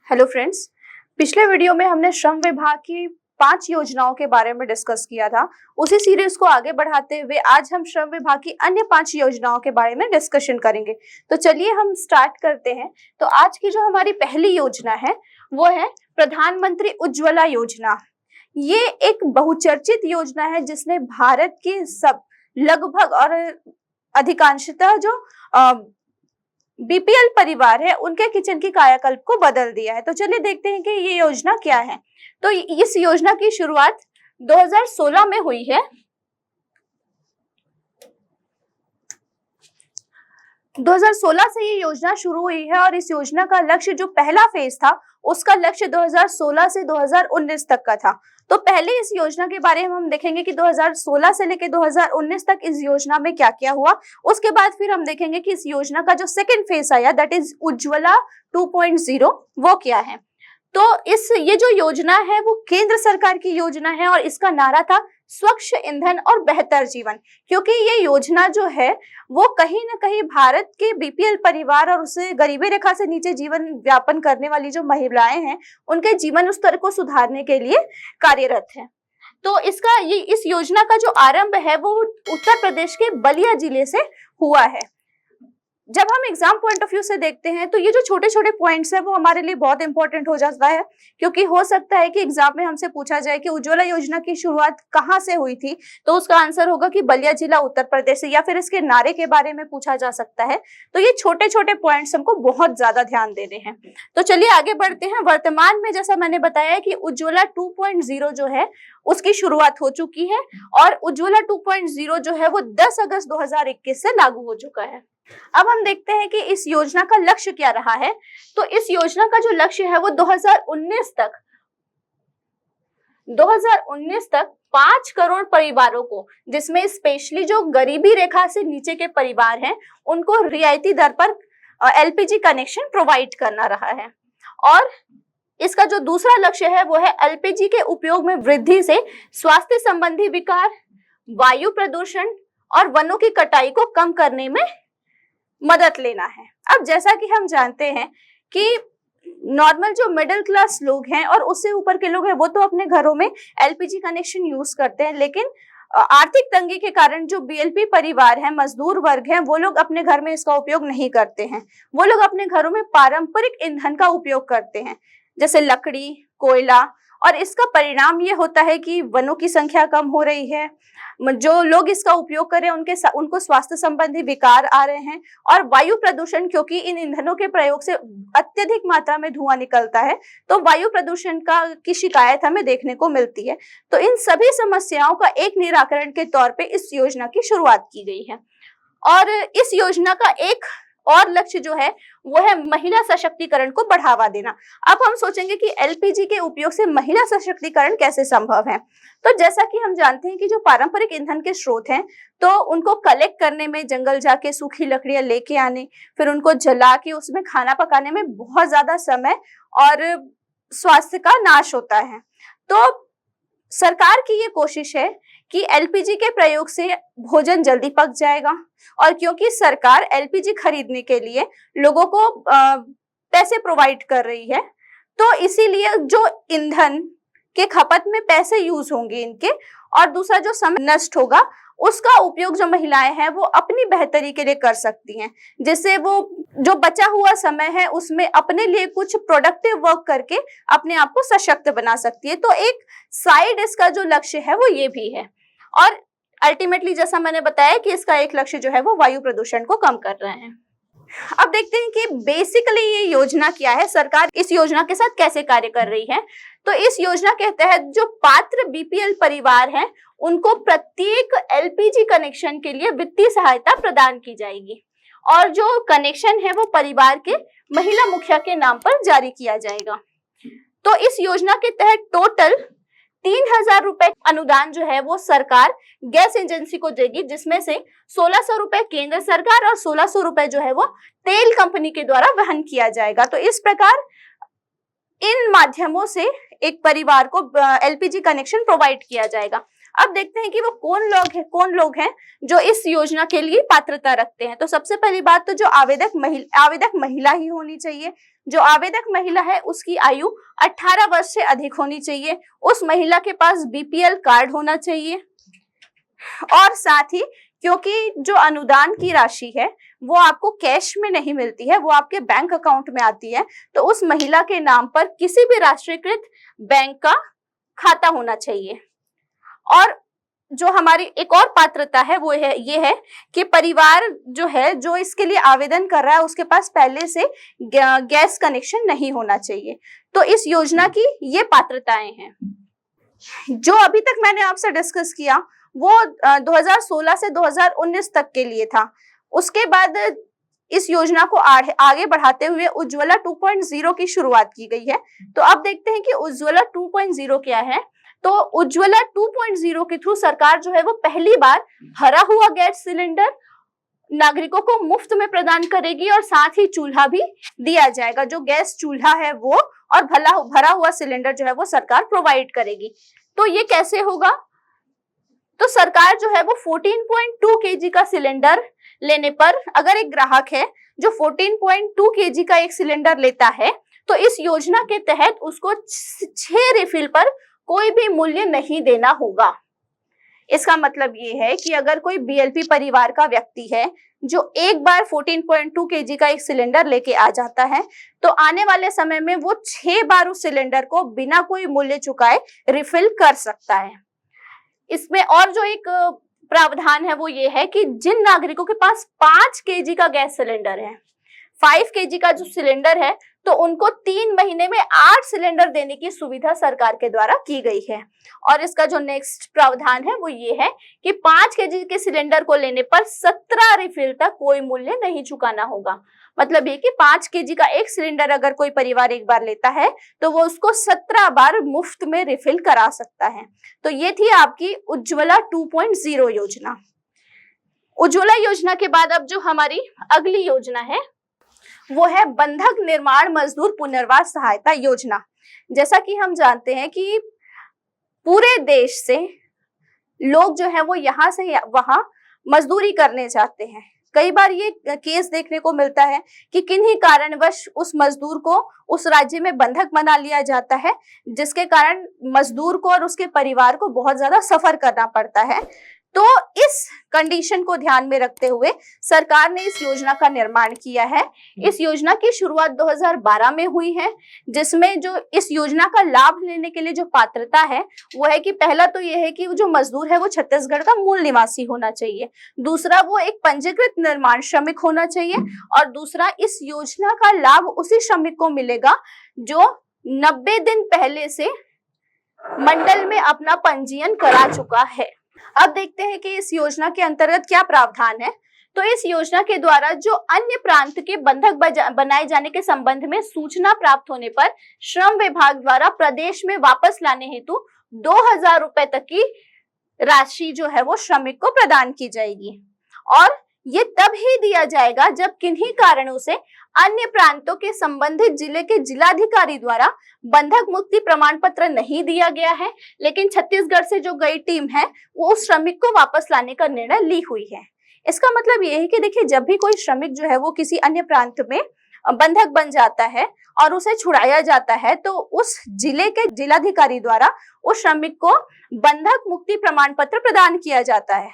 Hello friends, पिछले video में हमने श्रम विभाग की 5 योजनाओं के बारे में डिस्कस किया था। उसी सीरीज को आगे बढ़ाते हुए आज हम श्रम विभाग की अन्य 5 योजनाओं के बारे में डिस्कशन करेंगे। तो चलिए हम स्टार्ट करते हैं। तो आज की जो हमारी पहली योजना है वो है प्रधानमंत्री उज्ज्वला योजना। ये एक बहुचर्चित योजना है जिसने भारत के सब लगभग और अधिकांशतः जो बीपीएल परिवार है उनके किचन की कायाकल्प को बदल दिया है। तो चलिए देखते हैं कि ये योजना क्या है। तो इस योजना की शुरुआत 2016 में हुई है। 2016 से ये योजना शुरू हुई है और इस योजना का लक्ष्य जो पहला फेज था उसका लक्ष्य 2016 से 2019 तक का था। तो पहले इस योजना के बारे में हम देखेंगे कि 2016 से लेकर 2019 तक इस योजना में क्या क्या हुआ। उसके बाद फिर हम देखेंगे कि इस योजना का जो सेकंड फेज आया दैट इज उज्ज्वला 2.0 वो क्या है। तो ये जो योजना है वो केंद्र सरकार की योजना है और इसका नारा था स्वच्छ ईंधन और बेहतर जीवन, क्योंकि ये योजना जो है वो कहीं ना कहीं भारत के बीपीएल परिवार और उसे गरीबी रेखा से नीचे जीवन यापन करने वाली जो महिलाएं हैं उनके जीवन स्तर को सुधारने के लिए कार्यरत है। तो इस योजना का जो आरंभ है वो उत्तर प्रदेश के बलिया जिले से हुआ है। जब हम एग्जाम पॉइंट ऑफ व्यू से देखते हैं तो ये जो छोटे छोटे पॉइंट्स है वो हमारे लिए बहुत इंपॉर्टेंट हो जाता है, क्योंकि हो सकता है कि एग्जाम में हमसे पूछा जाए कि उज्ज्वला योजना की शुरुआत कहाँ से हुई थी, तो उसका आंसर होगा कि बलिया जिला उत्तर प्रदेश से, या फिर इसके नारे के बारे में पूछा जा सकता है। तो ये छोटे छोटे पॉइंट्स हमको बहुत ज्यादा ध्यान देने हैं। तो चलिए आगे बढ़ते हैं। वर्तमान में जैसा मैंने बताया कि उज्ज्वला 2.0 जो है उसकी शुरुआत हो चुकी है और उज्ज्वला 2.0 जो है वो 10 अगस्त 2021 से लागू हो चुका है। अब हम देखते हैं कि इस योजना का लक्ष्य क्या रहा है। तो इस योजना का जो लक्ष्य है वो 2019 तक 5 करोड़ परिवारों को, जिसमें स्पेशली जो गरीबी रेखा से नीचे के परिवार हैं उनको रियायती दर पर एलपीजी कनेक्शन प्रोवाइड करना रहा है। और इसका जो दूसरा लक्ष्य है वो है एलपीजी के उपयोग में वृद्धि से स्वास्थ्य संबंधी विकार, वायु प्रदूषण और वनों की कटाई को कम करने में मदद लेना है। अब जैसा कि हम जानते हैं कि नॉर्मल जो मिडिल क्लास लोग हैं और उससे ऊपर के लोग हैं वो तो अपने घरों में एलपीजी कनेक्शन यूज करते हैं, लेकिन आर्थिक तंगी के कारण जो बीएलपी परिवार हैं, मजदूर वर्ग हैं, वो लोग अपने घर में इसका उपयोग नहीं करते हैं। वो लोग अपने घरों में पारंपरिक ईंधन का उपयोग करते हैं जैसे लकड़ी, कोयला, और इसका परिणाम ये होता है कि वनों की संख्या कम हो रही है। जो लोग इसका उपयोग कर रहे हैं उनको स्वास्थ्य संबंधी विकार आ रहे हैं, और वायु प्रदूषण, क्योंकि इन ईंधनों के प्रयोग से अत्यधिक मात्रा में धुआं निकलता है तो वायु प्रदूषण की शिकायत हमें देखने को मिलती है। तो इन सभी समस्याओं का एक निराकरण के तौर पे इस योजना की शुरुआत की गई है। और इस योजना का एक और लक्ष्य जो है वो है महिला सशक्तिकरण को बढ़ावा देना। अब हम सोचेंगे कि एलपीजी के उपयोग से महिला सशक्तिकरण कैसे संभव है। तो जैसा कि हम जानते हैं कि जो पारंपरिक ईंधन के स्रोत हैं तो उनको कलेक्ट करने में, जंगल जाके सूखी लकड़ियां लेके आने, फिर उनको जला के उसमें खाना पकाने में बहुत ज्यादा समय और स्वास्थ्य का नाश होता है। तो सरकार की ये कोशिश है कि एलपीजी के प्रयोग से भोजन जल्दी पक जाएगा, और क्योंकि सरकार एलपीजी खरीदने के लिए लोगों को पैसे प्रोवाइड कर रही है तो इसीलिए जो ईंधन के खपत में पैसे यूज होंगे इनके, और दूसरा जो समय नष्ट होगा उसका उपयोग जो महिलाएं हैं वो अपनी बेहतरी के लिए कर सकती हैं, जिससे वो जो बचा हुआ समय है उसमें अपने लिए कुछ प्रोडक्टिव वर्क करके अपने आप को सशक्त बना सकती है। तो एक साइड इसका जो लक्ष्य है वो ये भी है। और अल्टीमेटली जैसा मैंने बताया कि इसका एक लक्ष्य जो है वो वायु प्रदूषण को कम कर रहे हैं। अब देखते हैं कि बेसिकली ये योजना क्या है, सरकार इस योजना के साथ कैसे कार्य कर रही है। तो इस योजना के तहत जो पात्र बीपीएल परिवार हैं उनको प्रत्येक एलपीजी कनेक्शन के लिए वित्तीय सहायता प्रदान की जाएगी, और जो कनेक्शन है वो परिवार के महिला मुखिया के नाम पर जारी किया जाएगा। तो इस योजना के तहत टोटल 3,000 रुपए अनुदान जो है वो सरकार गैस एजेंसी को देगी, जिसमें से 1,600 रुपए केंद्र सरकार और 1,600 रुपए जो है वो तेल कंपनी के द्वारा वहन किया जाएगा। तो इस प्रकार इन माध्यमों से एक परिवार को एलपीजी कनेक्शन प्रोवाइड किया जाएगा। अब देखते हैं कि वो कौन लोग हैं जो इस योजना के लिए पात्रता रखते हैं। तो सबसे पहली बात तो जो आवेदक महिला ही होनी चाहिए। जो आवेदक महिला है उसकी आयु 18 वर्ष से अधिक होनी चाहिए। उस महिला के पास बीपीएल कार्ड होना चाहिए। और साथ ही क्योंकि जो अनुदान की राशि है वो आपको कैश में नहीं मिलती है, वो आपके बैंक अकाउंट में आती है, तो उस महिला के नाम पर किसी भी राष्ट्रीयकृत बैंक का खाता होना चाहिए। और जो हमारी एक और पात्रता है वो ये है कि परिवार जो है जो इसके लिए आवेदन कर रहा है उसके पास पहले से गैस कनेक्शन नहीं होना चाहिए। तो इस योजना की ये पात्रताएं हैं। जो अभी तक मैंने आपसे डिस्कस किया वो 2016 से 2019 तक के लिए था। उसके बाद इस योजना को आगे बढ़ाते हुए उज्ज्वला 2.0 की शुरुआत की गई है। तो अब देखते हैं कि उज्ज्वला 2.0 क्या है। तो उज्ज्वला 2.0 के थ्रू सरकार जो है वो पहली बार भरा हुआ गैस सिलेंडर नागरिकों को मुफ्त में प्रदान करेगी और साथ ही चूल्हा भी दिया जाएगा। जो गैस चूल्हा है वो और भरा हुआ सिलेंडर जो है वो सरकार प्रोवाइड करेगी। तो ये कैसे होगा? तो सरकार जो है वो 14.2 kg का सिलेंडर लेने पर अगर एक ग्राहक है जो 14.2 kg का एक सिलेंडर लेता है तो इस योजना के तहत उसको 6 रिफिल पर कोई भी मूल्य नहीं देना होगा। इसका मतलब ये है कि अगर कोई बीएलपी परिवार का व्यक्ति है जो एक बार 14.2 kg का एक सिलेंडर लेके आ जाता है तो आने वाले समय में वो 6 बार उस सिलेंडर को बिना कोई मूल्य चुकाए रिफिल कर सकता है। इसमें और जो एक प्रावधान है वो ये है कि जिन नागरिकों के पास 5 kg का गैस सिलेंडर है, 5 kg का जो सिलेंडर है, तो उनको 3 महीने में 8 सिलेंडर देने की सुविधा सरकार के द्वारा की गई है। और इसका जो नेक्स्ट प्रावधान है वो ये है कि 5 kg के सिलेंडर को लेने पर 17 रिफिल तक कोई मूल्य नहीं चुकाना होगा। मतलब ये कि 5 kg का एक सिलेंडर अगर कोई परिवार एक बार लेता है तो वो उसको 17 बार मुफ्त में रिफिल करा सकता है। तो ये थी आपकी उज्ज्वला 2.0 योजना। उज्ज्वला योजना के बाद अब जो हमारी अगली योजना है वो है बंधक निर्माण मजदूर पुनर्वास सहायता योजना। जैसा कि हम जानते हैं कि पूरे देश से लोग जो है वो यहाँ से वहां मजदूरी करने जाते हैं। कई बार ये केस देखने को मिलता है कि किन्हीं कारणवश उस मजदूर को उस राज्य में बंधक बना लिया जाता है, जिसके कारण मजदूर को और उसके परिवार को बहुत ज्यादा सफर करना पड़ता है। तो इस कंडीशन को ध्यान में रखते हुए सरकार ने इस योजना का निर्माण किया है। इस योजना की शुरुआत 2012 में हुई है, जिसमें जो इस योजना का लाभ लेने के लिए जो पात्रता है वो है कि पहला तो ये है कि जो मजदूर है वो छत्तीसगढ़ का मूल निवासी होना चाहिए, दूसरा वो एक पंजीकृत निर्माण श्रमिक होना चाहिए, और दूसरा इस योजना का लाभ उसी श्रमिक को मिलेगा जो 90 दिन पहले से मंडल में अपना पंजीयन करा चुका है। अब देखते हैं कि इस योजना के अंतर्गत क्या प्रावधान है। तो इस योजना के द्वारा जो अन्य प्रांत के बंधक बनाए जाने के संबंध में सूचना प्राप्त होने पर श्रम विभाग द्वारा प्रदेश में वापस लाने हेतु 2000 रुपए तक की राशि जो है वो श्रमिक को प्रदान की जाएगी। और ये तब ही दिया जाएगा जब किन्हीं कारणों से अन्य प्रांतों के संबंधित जिले के जिलाधिकारी द्वारा बंधक मुक्ति प्रमाण पत्र नहीं दिया गया है, लेकिन छत्तीसगढ़ से जो गई टीम है वो उस श्रमिक को वापस लाने का निर्णय ली हुई है। इसका मतलब ये है कि देखिए, जब भी कोई श्रमिक जो है वो किसी अन्य प्रांत में बंधक बन जाता है और उसे छुड़ाया जाता है तो उस जिले के जिलाधिकारी द्वारा उस श्रमिक को बंधक मुक्ति प्रमाण पत्र प्रदान किया जाता है।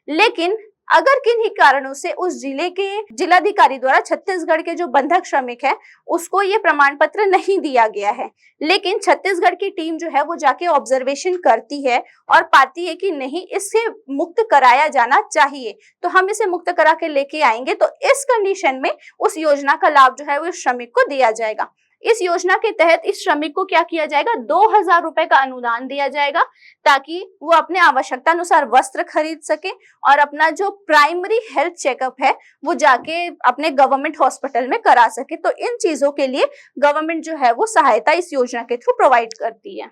लेकिन अगर किन्हीं कारणों से उस जिले के जिलाधिकारी द्वारा छत्तीसगढ़ के जो बंधक श्रमिक है उसको ये प्रमाण पत्र नहीं दिया गया है, लेकिन छत्तीसगढ़ की टीम जो है वो जाके ऑब्जर्वेशन करती है और पाती है कि नहीं, इससे मुक्त कराया जाना चाहिए, तो हम इसे मुक्त करा के लेके आएंगे, तो इस कंडीशन में उस योजना का लाभ जो है वो श्रमिक को दिया जाएगा। इस योजना के तहत इस श्रमिक को क्या किया जाएगा, 2000 रुपए का अनुदान दिया जाएगा ताकि वो अपने आवश्यकता अनुसार वस्त्र खरीद सके और अपना जो प्राइमरी हेल्थ चेकअप है वो जाके अपने गवर्नमेंट हॉस्पिटल में करा सके। तो इन चीजों के लिए गवर्नमेंट जो है वो सहायता इस योजना के थ्रू प्रोवाइड करती है।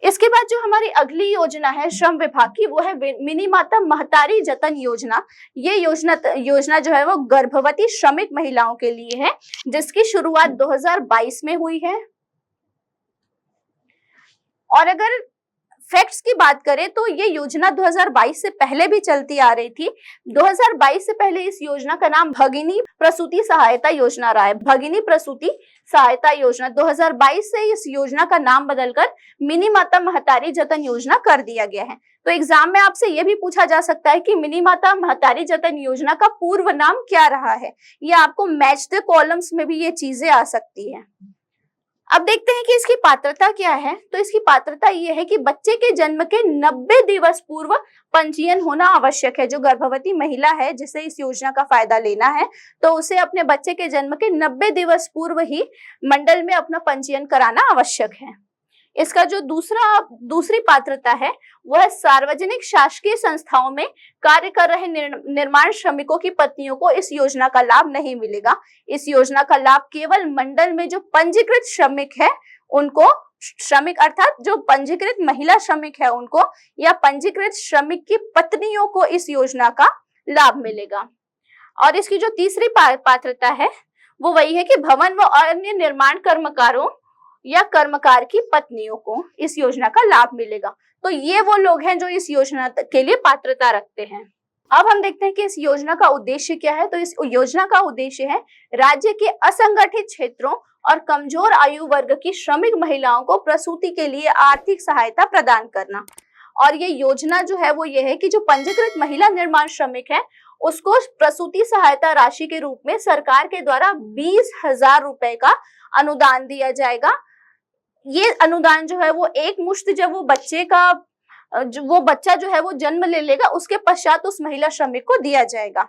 इसके बाद जो हमारी अगली योजना है श्रम विभाग की वो है मिनी माता महतारी जतन योजना। ये योजना जो है वो गर्भवती श्रमिक महिलाओं के लिए है, जिसकी शुरुआत 2022 में हुई है। और अगर फैक्ट्स की बात करें तो ये योजना 2022 से पहले भी चलती आ रही थी। 2022 से पहले इस योजना का नाम भगिनी प्रसूति सहायता योजना रहा है। भगिनी प्रसूति सहायता योजना 2022 से इस योजना का नाम बदलकर मिनी माता महतारी जतन योजना कर दिया गया है। तो एग्जाम में आपसे यह भी पूछा जा सकता है कि मिनी माता महतारी जतन योजना का पूर्व नाम क्या रहा है। ये आपको मैच द कॉलम्स में भी ये चीजें आ सकती है। अब देखते हैं कि इसकी पात्रता क्या है। तो इसकी पात्रता यह है कि बच्चे के जन्म के 90 दिवस पूर्व पंजीयन होना आवश्यक है। जो गर्भवती महिला है जिसे इस योजना का फायदा लेना है तो उसे अपने बच्चे के जन्म के 90 दिवस पूर्व ही मंडल में अपना पंजीयन कराना आवश्यक है। इसका जो दूसरी पात्रता है वह सार्वजनिक शासकीय संस्थाओं में कार्य कर रहे निर्माण श्रमिकों की पत्नियों को इस योजना का लाभ नहीं मिलेगा। इस योजना का लाभ केवल मंडल में जो पंजीकृत श्रमिक है उनको, श्रमिक अर्थात जो पंजीकृत महिला श्रमिक है उनको या पंजीकृत श्रमिक की पत्नियों को इस योजना का लाभ मिलेगा। और इसकी जो तीसरी पात्रता है वो वही है कि भवन व अन्य निर्माण कर्मकारों या कर्मकार की पत्नियों को इस योजना का लाभ मिलेगा। तो ये वो लोग हैं जो इस योजना के लिए पात्रता रखते हैं। अब हम देखते हैं कि इस योजना का उद्देश्य क्या है। तो इस योजना का उद्देश्य है राज्य के असंगठित क्षेत्रों और कमजोर आयु वर्ग की श्रमिक महिलाओं को प्रसूति के लिए आर्थिक सहायता प्रदान करना। और ये योजना जो है वो ये है कि जो पंजीकृत महिला निर्माण श्रमिक है उसको प्रसूति सहायता राशि के रूप में सरकार के द्वारा 20,000 रुपए का अनुदान दिया जाएगा। ये अनुदान जो है वो एक मुश्त जब वो बच्चा जो है वो जन्म ले लेगा उसके पश्चात उस महिला श्रमिक को दिया जाएगा।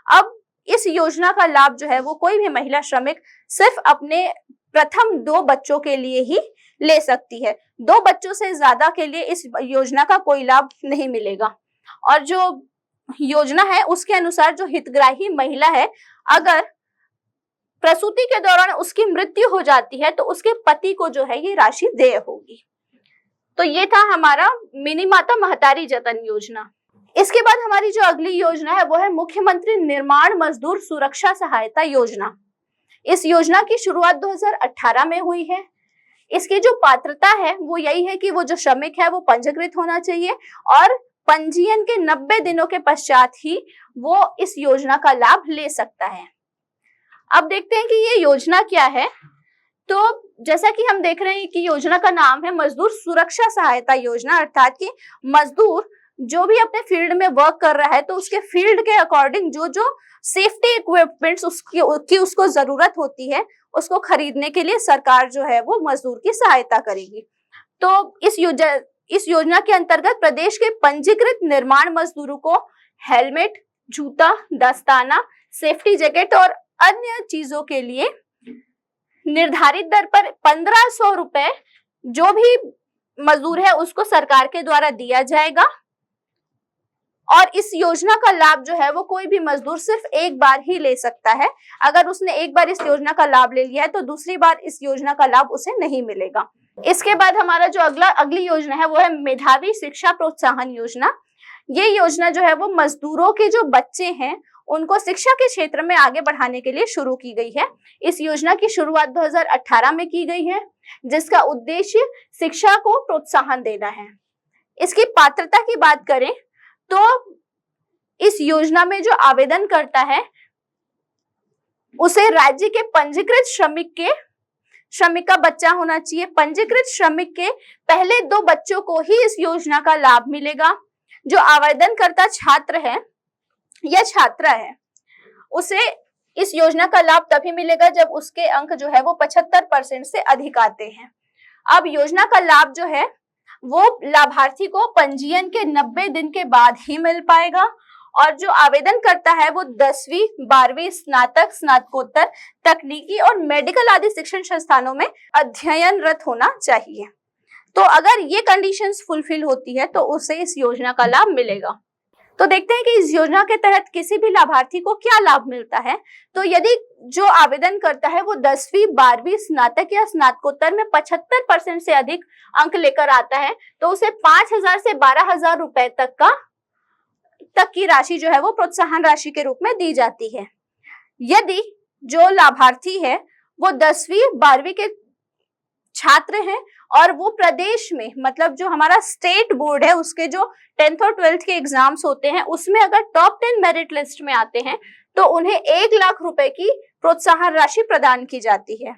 अब इस योजना का लाभ जो है वो कोई भी महिला श्रमिक सिर्फ अपने प्रथम 2 बच्चों के लिए ही ले सकती है। 2 बच्चों से ज्यादा के लिए इस योजना का कोई लाभ नहीं मिलेगा। और जो योजना है उसके अनुसार जो हितग्राही महिला है अगर प्रसूति के दौरान उसकी मृत्यु हो जाती है तो उसके पति को जो है ये राशि देय होगी। तो ये था हमारा मिनी माता महतारी जतन योजना। इसके बाद हमारी जो अगली योजना है वो है मुख्यमंत्री निर्माण मजदूर सुरक्षा सहायता योजना। इस योजना की शुरुआत 2018 में हुई है। इसकी जो पात्रता है वो यही है कि वो जो श्रमिक है वो पंजीकृत होना चाहिए और पंजीयन के 90 दिनों के पश्चात ही वो इस योजना का लाभ ले सकता है। अब देखते हैं कि ये योजना क्या है। तो जैसा कि हम देख रहे हैं कि योजना का नाम है मजदूर सुरक्षा सहायता योजना, अर्थात कि मजदूर जो भी अपने फील्ड में वर्क कर रहा है तो उसके फील्ड के अकॉर्डिंग जो जो सेफ्टी इक्विपमेंट्स उसको जरूरत होती है उसको खरीदने के लिए सरकार जो है वो मजदूर की सहायता करेगी। तो इस योजना के अंतर्गत प्रदेश के पंजीकृत निर्माण मजदूरों को हेलमेट, जूता, दस्ताना, सेफ्टी जैकेट और अन्य चीजों के लिए निर्धारित दर पर 1500 रुपए जो भी मजदूर है उसको सरकार के द्वारा दिया जाएगा। और इस योजना का लाभ जो है वो कोई भी मजदूर सिर्फ एक बार ही ले सकता है। अगर उसने एक बार इस योजना का लाभ ले लिया है तो दूसरी बार इस योजना का लाभ उसे नहीं मिलेगा। इसके बाद हमारा जो अगली योजना है वो है मेधावी शिक्षा प्रोत्साहन योजना। ये योजना जो है वो मजदूरों के जो बच्चे हैं उनको शिक्षा के क्षेत्र में आगे बढ़ाने के लिए शुरू की गई है। इस योजना की शुरुआत 2018 में की गई है जिसका उद्देश्य शिक्षा को प्रोत्साहन देना है। इसकी पात्रता की बात करें तो इस योजना में जो आवेदन करता है उसे राज्य के पंजीकृत श्रमिक का बच्चा होना चाहिए। पंजीकृत श्रमिक के पहले 2 बच्चों को ही इस योजना का लाभ मिलेगा। जो आवेदन करता छात्र है या छात्रा है उसे इस योजना का लाभ तभी मिलेगा जब उसके अंक जो है वो 75% से अधिक आते हैं। अब योजना का लाभ जो है वो लाभार्थी को पंजीयन के 90 दिन के बाद ही मिल पाएगा। और जो आवेदन करता है वो 10वीं, 12वीं, स्नातक, स्नातकोत्तर, तकनीकी और मेडिकल आदि शिक्षण संस्थानों में अध्ययनरत होना चाहिए। तो अगर ये कंडीशंस फुलफिल होती है तो उसे इस योजना का लाभ मिलेगा। तो देखते हैं कि इस योजना के तहत किसी भी लाभार्थी को क्या लाभ मिलता है। तो यदि जो आवेदन करता है वो 10वीं, 12वीं, स्नातक या स्नातकोत्तर में 75% से अधिक अंक लेकर आता है तो उसे 5,000 से 12,000 रुपए तक की राशि जो है वो प्रोत्साहन राशि के रूप में दी जाती है। यदि जो लाभार्थी है वो 10वीं, 12वीं के छात्र हैं और वो प्रदेश में, मतलब जो हमारा स्टेट बोर्ड है उसके जो 10th और 12th के एग्जाम्स होते हैं उसमें अगर टॉप 10 मेरिट लिस्ट में आते हैं तो उन्हें 1 लाख रुपए की प्रोत्साहन राशि प्रदान की जाती है।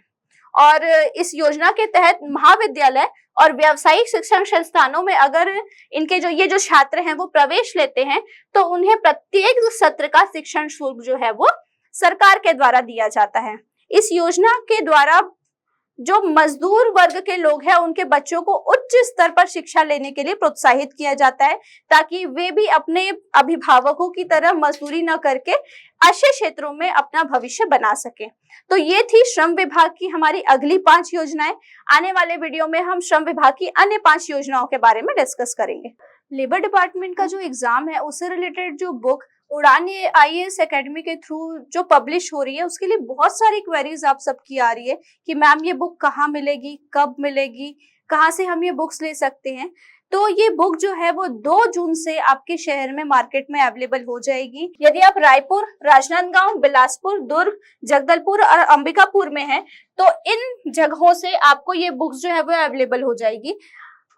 और इस योजना के तहत महाविद्यालय और व्यावसायिक शिक्षण संस्थानों में अगर इनके जो छात्र हैं वो प्रवेश लेते हैं तो उन्हें प्रत्येक सत्र का शिक्षण शुल्क जो है वो सरकार के द्वारा दिया जाता है। इस योजना के द्वारा जो मजदूर वर्ग के लोग हैं उनके बच्चों को उच्च स्तर पर शिक्षा लेने के लिए प्रोत्साहित किया जाता है ताकि वे भी अपने अभिभावकों की तरह मजदूरी न करके अच्छे क्षेत्रों में अपना भविष्य बना सके। तो ये थी श्रम विभाग की हमारी अगली 5 योजनाएं। आने वाले वीडियो में हम श्रम विभाग की अन्य 5 योजनाओं के बारे में डिस्कस करेंगे। लेबर डिपार्टमेंट का जो एग्जाम है उससे रिलेटेड जो बुक उड़ान IAS एकेडमी के थ्रू जो पब्लिश हो रही है उसके लिए बहुत सारी क्वेरीज आप सबकी आ रही है कि मैम ये बुक कहाँ मिलेगी, कब मिलेगी, कहाँ से हम ये बुक्स ले सकते हैं। तो ये बुक जो है वो 2 जून से आपके शहर में मार्केट में अवेलेबल हो जाएगी। यदि आप रायपुर, राजनांदगांव, बिलासपुर, दुर्ग, जगदलपुर और अंबिकापुर में हैं तो इन जगहों से आपको ये बुक्स जो है वो अवेलेबल हो जाएगी।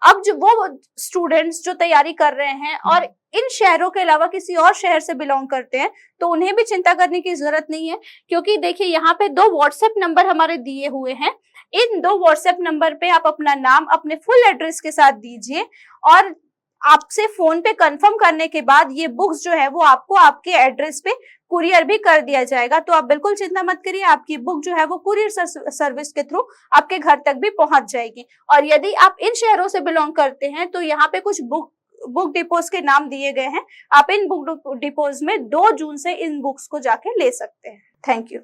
अब जो वो स्टूडेंट्स जो तैयारी कर रहे हैं और इन शहरों के अलावा किसी और शहर से बिलोंग करते हैं तो उन्हें भी चिंता करने की जरूरत नहीं है, क्योंकि देखिए यहाँ पे 2 व्हाट्सएप नंबर हमारे दिए हुए हैं। इन 2 व्हाट्सएप नंबर पे आप अपना नाम अपने फुल एड्रेस के साथ दीजिए और आपसे फोन पे कंफर्म करने के बाद ये बुक्स जो है वो आपको आपके एड्रेस पे कुरियर भी कर दिया जाएगा। तो आप बिल्कुल चिंता मत करिए, आपकी बुक जो है वो कुरियर सर्विस के थ्रू आपके घर तक भी पहुंच जाएगी। और यदि आप इन शहरों से बिलोंग करते हैं तो यहाँ पे कुछ बुक डिपोज के नाम दिए गए हैं, आप इन बुक डिपोज में 2 जून से इन बुक्स को जाके ले सकते हैं। Thank you.